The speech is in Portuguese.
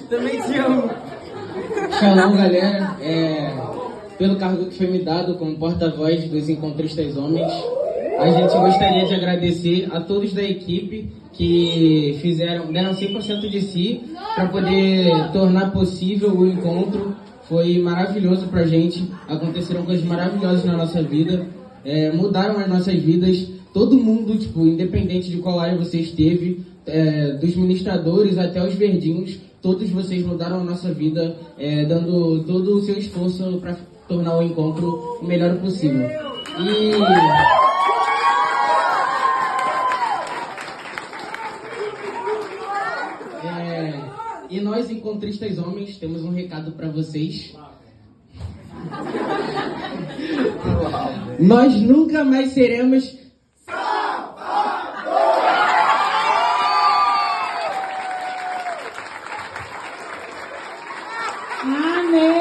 Também te amo. Shalom, galera. Pelo cargo que foi me dado como porta-voz dos Encontristas Homens, a gente gostaria de agradecer a todos da equipe que deram 100% de si para poder tornar possível o encontro. Foi maravilhoso pra gente, aconteceram coisas maravilhosas na nossa vida, mudaram as nossas vidas. Todo mundo, independente de qual área você esteve, dos ministradores até os verdinhos, todos vocês mudaram a nossa vida, dando todo o seu esforço para tornar o encontro o melhor possível. E nós, Encontristas Homens, temos um recado para vocês. Nós nunca mais seremos